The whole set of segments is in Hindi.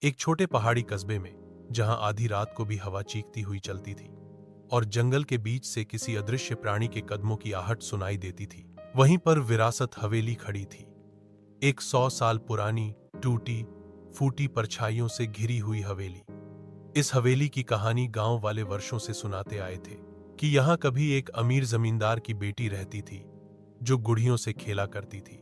एक छोटे पहाड़ी कस्बे में, जहां आधी रात को भी हवा चीखती हुई चलती थी और जंगल के बीच से किसी अदृश्य प्राणी के कदमों की आहट सुनाई देती थी, वहीं पर विरासत हवेली खड़ी थी। एक 100 साल पुरानी, टूटी फूटी परछाइयों से घिरी हुई हवेली। इस हवेली की कहानी गांव वाले वर्षों से सुनाते आए थे कि यहां कभी एक अमीर जमींदार की बेटी रहती थी जो गुड़ियों से खेला करती थी।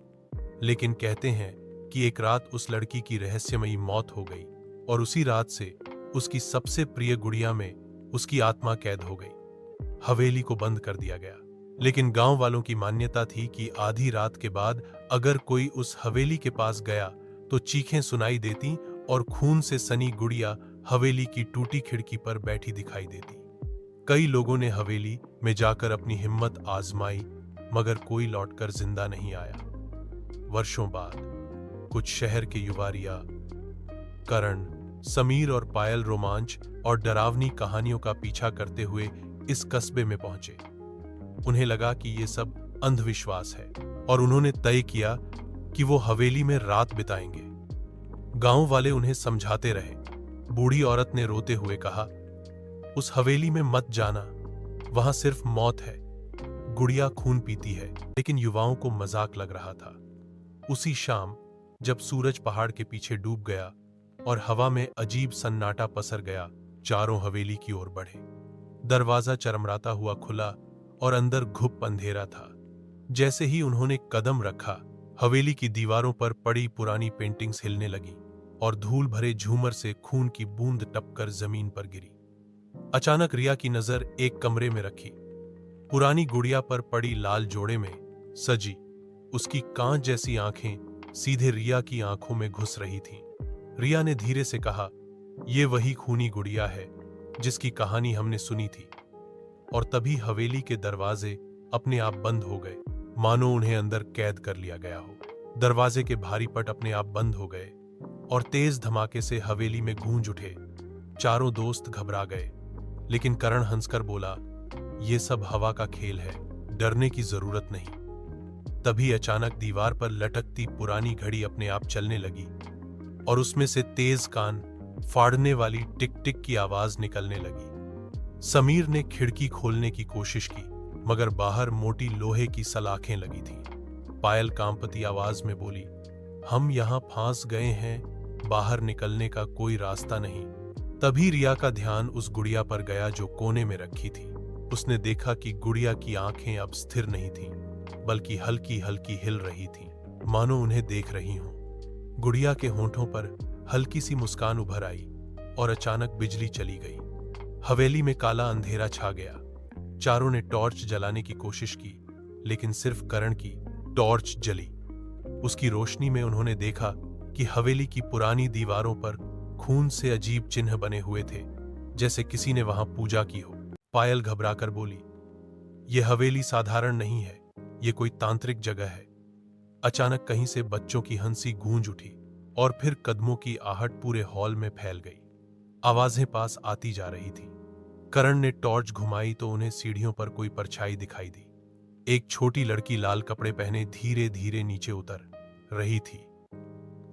लेकिन कहते हैं कि एक रात उस लड़की की रहस्यमयी मौत हो गई और उसी रात से उसकी सबसे प्रिय गुड़िया में उसकी आत्मा कैद हो गई। हवेली को बंद कर दिया गया, लेकिन गांव वालों की मान्यता थी कि आधी रात के बाद अगर कोई उस हवेली के पास गया तो चीखें सुनाई देती और खून से सनी गुड़िया हवेली की टूटी खिड़की पर बैठी दिखाई देती। कई लोगों ने हवेली में जाकर अपनी हिम्मत आजमाई, मगर कोई लौटकर जिंदा नहीं आया। वर्षों बाद कुछ शहर के युवा रिया, करण, समीर और पायल रोमांच और डरावनी कहानियों का पीछा करते हुए इस कस्बे में पहुंचे। उन्हें लगा कि ये सब अंधविश्वास है और उन्होंने तय किया कि वो हवेली में रात बिताएंगे। गांव वाले उन्हें समझाते रहे। बूढ़ी औरत ने रोते हुए कहा, उस हवेली में मत जाना, वहां सिर्फ मौत है, गुड़िया खून पीती है। लेकिन युवाओं को मजाक लग रहा था। उसी शाम जब सूरज पहाड़ के पीछे डूब गया और हवा में अजीब सन्नाटा पसर गया, चारों हवेली की ओर बढ़े। दरवाजा चरमराता हुआ खुला और अंदर घुप अंधेरा था। जैसे ही उन्होंने कदम रखा, हवेली की दीवारों पर पड़ी पुरानी पेंटिंग्स हिलने लगी और धूल भरे झूमर से खून की बूंद टपकर जमीन पर गिरी। अचानक रिया की नजर एक कमरे में रखी। पुरानी गुड़िया पर पड़ी लाल जोड़े में सजी उसकी कांच जैसी आंखें सीधे रिया की आंखों में घुस रही थीं। रिया ने धीरे से कहा, यह वही खूनी गुड़िया है जिसकी कहानी हमने सुनी थी। और तभी हवेली के दरवाजे अपने आप बंद हो गए, मानो उन्हें अंदर कैद कर लिया गया हो। दरवाजे के भारी पट अपने आप बंद हो गए और तेज धमाके से हवेली में गूंज उठे। चारों दोस्त घबरा गए, लेकिन करण हंसकर बोला, यह सब हवा का खेल है, डरने की जरूरत नहीं। तभी अचानक दीवार पर लटकती पुरानी घड़ी अपने आप चलने लगी और उसमें से तेज कान फाड़ने वाली टिक टिक की आवाज निकलने लगी। समीर ने खिड़की खोलने की कोशिश की, मगर बाहर मोटी लोहे की सलाखें लगी थीं। पायल कांपती आवाज में बोली, हम यहां फांस गए हैं, बाहर निकलने का कोई रास्ता नहीं। तभी रिया का ध्यान उस गुड़िया पर गया जो कोने में रखी थी। उसने देखा कि गुड़िया की आंखें अब स्थिर नहीं थीं, बल्कि हल्की हल्की हिल रही थीं, मानो उन्हें देख रही हों। गुड़िया के होंठों पर हल्की सी मुस्कान उभर आई और अचानक बिजली चली गई। हवेली में काला अंधेरा छा गया। चारों ने टॉर्च जलाने की कोशिश की, लेकिन सिर्फ करण की टॉर्च जली। उसकी रोशनी में उन्होंने देखा कि हवेली की पुरानी दीवारों पर खून से अजीब चिन्ह बने हुए थे, जैसे किसी ने वहां पूजा की हो। पायल घबराकर बोली, यह हवेली साधारण नहीं है, यह कोई तांत्रिक जगह है। अचानक कहीं से बच्चों की हंसी गूंज उठी और फिर कदमों की आहट पूरे हॉल में फैल गई। आवाजें पास आती जा रही थी। करण ने टॉर्च घुमाई तो उन्हें सीढ़ियों पर कोई परछाई दिखाई दी। एक छोटी लड़की लाल कपड़े पहने धीरे धीरे नीचे उतर रही थी,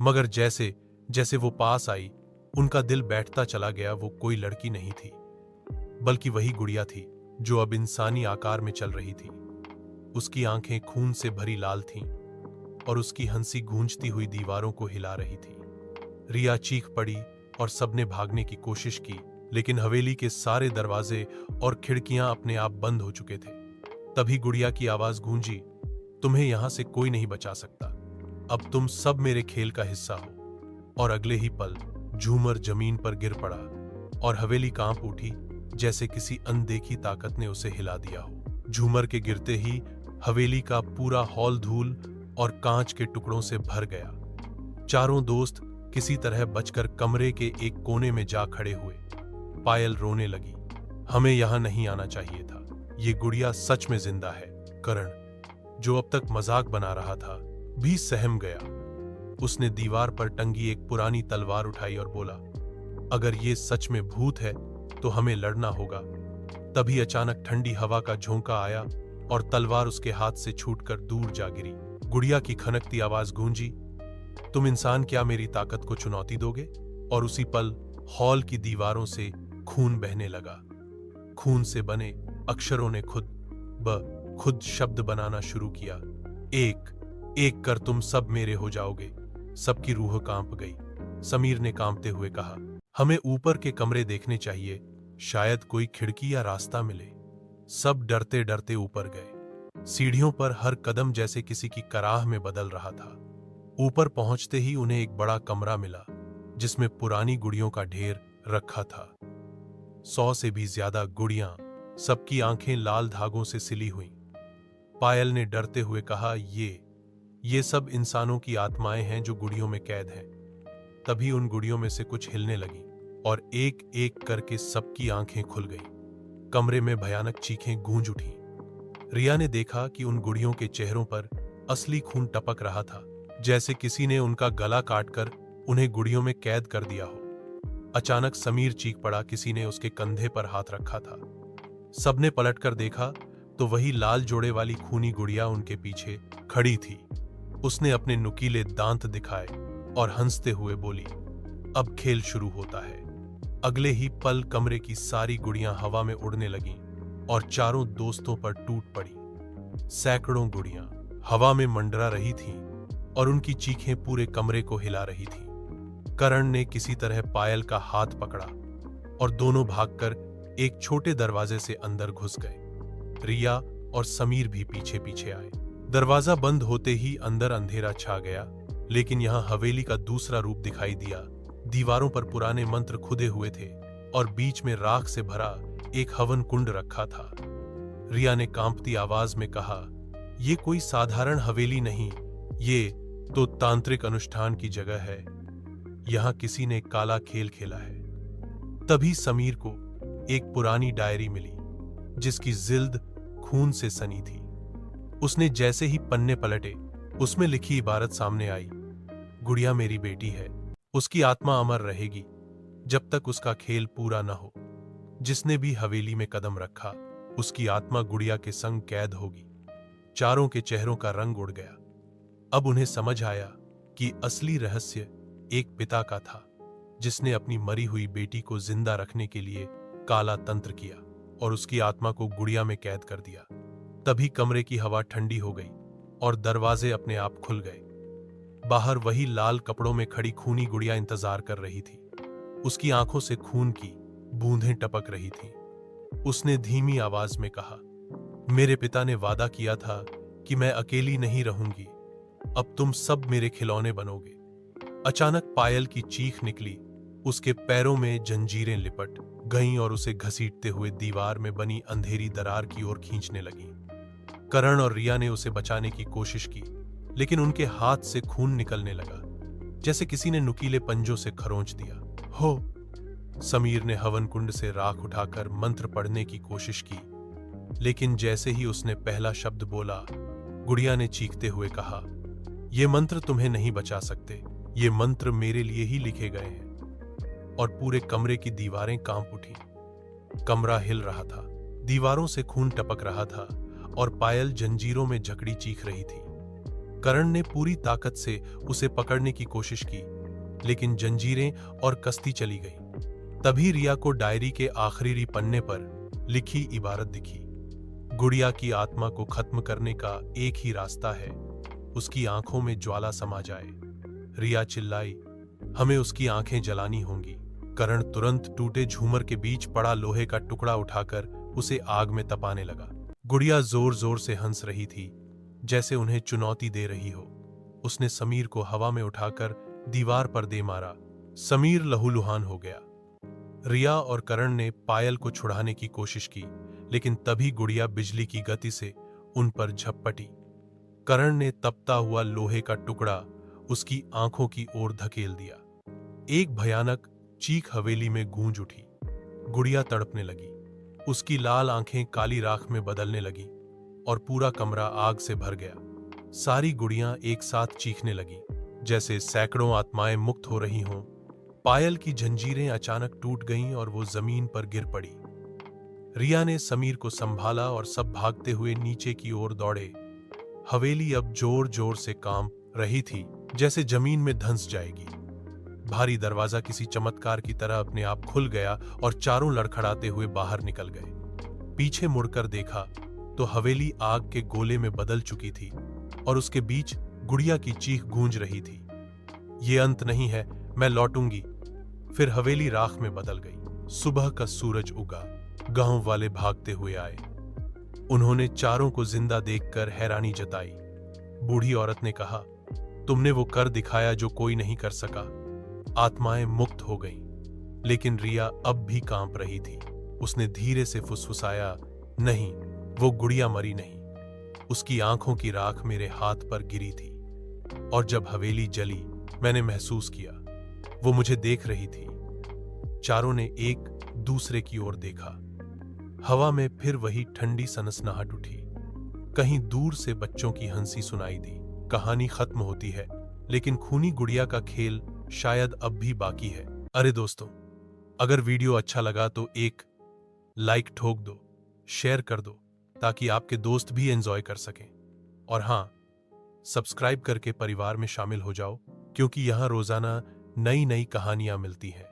मगर जैसे जैसे वो पास आई, उनका दिल बैठता चला गया। वो कोई लड़की नहीं थी, बल्कि वही गुड़िया थी जो अब इंसानी आकार में चल रही थी। उसकी आंखें खून से भरी लाल थीं और उसकी हंसी गूंजती हुई दीवारों को हिला रही थी। रिया चीख पड़ी और सबने भागने की कोशिश की, लेकिन हवेली के सारे दरवाजे और खिड़कियां अपने आप बंद हो चुके थे। तभी गुड़िया की आवाज गूंजी, तुम्हें यहां से कोई नहीं बचा सकता, अब तुम सब मेरे खेल का हिस्सा हो। और अगले ही पल झूमर जमीन पर गिर पड़ा और हवेली कांप उठी, जैसे किसी अनदेखी ताकत ने उसे हिला दिया हो। झूमर के गिरते ही हवेली का पूरा हॉल धूल और कांच के टुकड़ों से भर गया। चारों दोस्त किसी तरह बचकर कमरे के एक कोने में जा खड़े हुए। पायल रोने लगी, हमें यहां नहीं आना चाहिए था, ये गुड़िया सच में जिंदा है। करण, जो अब तक मजाक बना रहा था, भी सहम गया। उसने दीवार पर टंगी एक पुरानी तलवार उठाई और बोला, अगर ये सच में भूत है तो हमें लड़ना होगा। तभी अचानक ठंडी हवा का झोंका आया और तलवार उसके हाथ से छूटकर दूर जा गिरी। गुड़िया की खनकती आवाज गूंजी, तुम इंसान क्या मेरी ताकत को चुनौती दोगे? और उसी पल हॉल की दीवारों से खून बहने लगा। खून से बने अक्षरों ने खुद शब्द बनाना शुरू किया। एक एक कर तुम सब मेरे हो जाओगे। सबकी रूह कांप गई। समीर ने कांपते हुए कहा, हमें ऊपर के कमरे देखने चाहिए, शायद कोई खिड़की या रास्ता मिले। सब डरते डरते ऊपर गए। सीढ़ियों पर हर कदम जैसे किसी की कराह में बदल रहा था। ऊपर पहुंचते ही उन्हें एक बड़ा कमरा मिला जिसमें पुरानी गुड़ियों का ढेर रखा था। 100 से भी ज्यादा गुड़ियां, सबकी आंखें लाल धागों से सिली हुई। पायल ने डरते हुए कहा, ये सब इंसानों की आत्माएं हैं जो गुड़ियों में कैद हैं। तभी उन गुड़ियों में से कुछ हिलने लगी और एक एक करके सबकी आंखें खुल गईं। कमरे में भयानक चीखें गूंज उठी। रिया ने देखा कि उन गुड़ियों के चेहरों पर असली खून टपक रहा था, जैसे किसी ने उनका गला काटकर उन्हें गुड़ियों में कैद कर दिया हो। अचानक समीर चीख पड़ा, किसी ने उसके कंधे पर हाथ रखा था। सबने पलटकर देखा तो वही लाल जोड़े वाली खूनी गुड़िया उनके पीछे खड़ी थी। उसने अपने नुकीले दांत दिखाए और हंसते हुए बोली, अब खेल शुरू होता है। अगले ही पल कमरे की सारी गुड़ियां हवा में उड़ने लगीं और चारों दोस्तों पर टूट पड़ी। सैकड़ों गुड़ियां हवा में मंडरा रही थीं और उनकी चीखें पूरे कमरे को हिला रही थीं। करण ने किसी तरह पायल का हाथ पकड़ा और दोनों भागकर एक छोटे दरवाजे से अंदर घुस गए। रिया और समीर भी पीछे पीछे आए। दरवाजा बंद होते ही अंदर अंधेरा छा गया, लेकिन यहां हवेली का दूसरा रूप दिखाई दिया। दीवारों पर पुराने मंत्र खुदे हुए थे और बीच में राख से भरा एक हवन कुंड रखा था। रिया ने कांपती आवाज में कहा, यह कोई साधारण हवेली नहीं, ये तो तांत्रिक अनुष्ठान की जगह है। यहां किसी ने काला खेल खेला है। तभी समीर को एक पुरानी डायरी मिली जिसकी जिल्द खून से सनी थी। उसने जैसे ही पन्ने पलटे, उसमें लिखी इबारत सामने आई, गुड़िया मेरी बेटी है, उसकी आत्मा अमर रहेगी जब तक उसका खेल पूरा न हो। जिसने भी हवेली में कदम रखा, उसकी आत्मा गुड़िया के संग कैद होगी। चारों के चेहरों का रंग उड़ गया। अब उन्हें समझ आया कि असली रहस्य एक पिता का था, जिसने अपनी मरी हुई बेटी को जिंदा रखने के लिए काला तंत्र किया और उसकी आत्मा को गुड़िया में कैद कर दिया। तभी कमरे की हवा ठंडी हो गई और दरवाजे अपने आप खुल गए। बाहर वही लाल कपड़ों में खड़ी खूनी गुड़िया इंतजार कर रही थी। उसकी आंखों से खून की बूंदें टपक रही थीं। उसने धीमी आवाज में कहा, मेरे पिता ने वादा किया था कि मैं अकेली नहीं रहूंगी, अब तुम सब मेरे खिलौने बनोगे। अचानक पायल की चीख निकली। उसके पैरों में जंजीरें लिपट गईं और उसे घसीटते हुए दीवार में बनी अंधेरी दरार की ओर खींचने लगीं। करण और रिया ने उसे बचाने की कोशिश की, लेकिन उनके हाथ से खून निकलने लगा, जैसे किसी ने नुकीले पंजों से खरोंच दिया हो। समीर ने हवन कुंड से राख उठाकर मंत्र पढ़ने की कोशिश की, लेकिन जैसे ही उसने पहला शब्द बोला, गुड़िया ने चीखते हुए कहा, ये मंत्र तुम्हें नहीं बचा सकते, ये मंत्र मेरे लिए ही लिखे गए हैं। और पूरे कमरे की दीवारें कांप उठी। कमरा हिल रहा था, दीवारों से खून टपक रहा था और पायल जंजीरों में जकड़ी चीख रही थी। करण ने पूरी ताकत से उसे पकड़ने की कोशिश की, लेकिन जंजीरें और कश्ती चली गई। तभी रिया को डायरी के आखिरी पन्ने पर लिखी इबारत दिखी, गुड़िया की आत्मा को खत्म करने का एक ही रास्ता है, उसकी आंखों में ज्वाला समा जाए। रिया चिल्लाई, हमें उसकी आंखें जलानी होंगी। करण तुरंत टूटे झूमर के बीच पड़ा लोहे का टुकड़ा उठाकर उसे आग में तपाने लगा। गुड़िया जोर जोर से हंस रही थी, जैसे उन्हें चुनौती दे रही हो। उसने समीर को हवा में उठाकर दीवार पर दे मारा। समीर लहूलुहान हो गया। रिया और करण ने पायल को छुड़ाने की कोशिश की, लेकिन तभी गुड़िया बिजली की गति से उन पर झपटी। करण ने तपता हुआ लोहे का टुकड़ा उसकी आंखों की ओर धकेल दिया। एक भयानक चीख हवेली में गूंज उठी। गुड़िया तड़पने लगी। उसकी लाल आंखें काली राख में बदलने लगी और पूरा कमरा आग से भर गया। सारी गुड़ियां एक साथ चीखने लगी, जैसे सैकड़ों आत्माएं मुक्त हो रही हों। पायल की जंजीरें अचानक टूट गईं और वो जमीन पर गिर पड़ी। रिया ने समीर को संभाला और सब भागते हुए नीचे की ओर दौड़े। हवेली अब जोर जोर से कांप रही थी, जैसे जमीन में धंस जाएगी। भारी दरवाजा किसी चमत्कार की तरह अपने आप खुल गया और चारों लड़खड़ाते हुए बाहर निकल गए। पीछे मुड़कर देखा तो हवेली आग के गोले में बदल चुकी थी और उसके बीच गुड़िया की चीख गूंज रही थी, ये अंत नहीं है, मैं लौटूंगी। फिर हवेली राख में बदल गई। सुबह का सूरज उगा, गांव वाले भागते हुए आए। उन्होंने चारों को जिंदा देखकर हैरानी जताई। बूढ़ी औरत ने कहा, तुमने वो कर दिखाया जो कोई नहीं कर सका। आत्माएं मुक्त हो गईं, लेकिन रिया अब भी कांप रही थी। उसने धीरे से फुसफुसाया, नहीं, वो गुड़िया मरी नहीं। उसकी आंखों की राख मेरे हाथ पर गिरी थी और जब हवेली जली मैंने महसूस किया वो मुझे देख रही थी। चारों ने एक दूसरे की ओर देखा। हवा में फिर वही ठंडी सनसनाहट उठी। कहीं दूर से बच्चों की हंसी सुनाई दी। कहानी खत्म होती है, लेकिन खूनी गुड़िया का खेल शायद अब भी बाकी है। अरे दोस्तों, अगर वीडियो अच्छा लगा तो एक लाइक ठोक दो, शेयर कर दो ताकि आपके दोस्त भी एंजॉय कर सकें। और हाँ, सब्सक्राइब करके परिवार में शामिल हो जाओ, क्योंकि यहाँ रोजाना नई नई कहानियां मिलती हैं।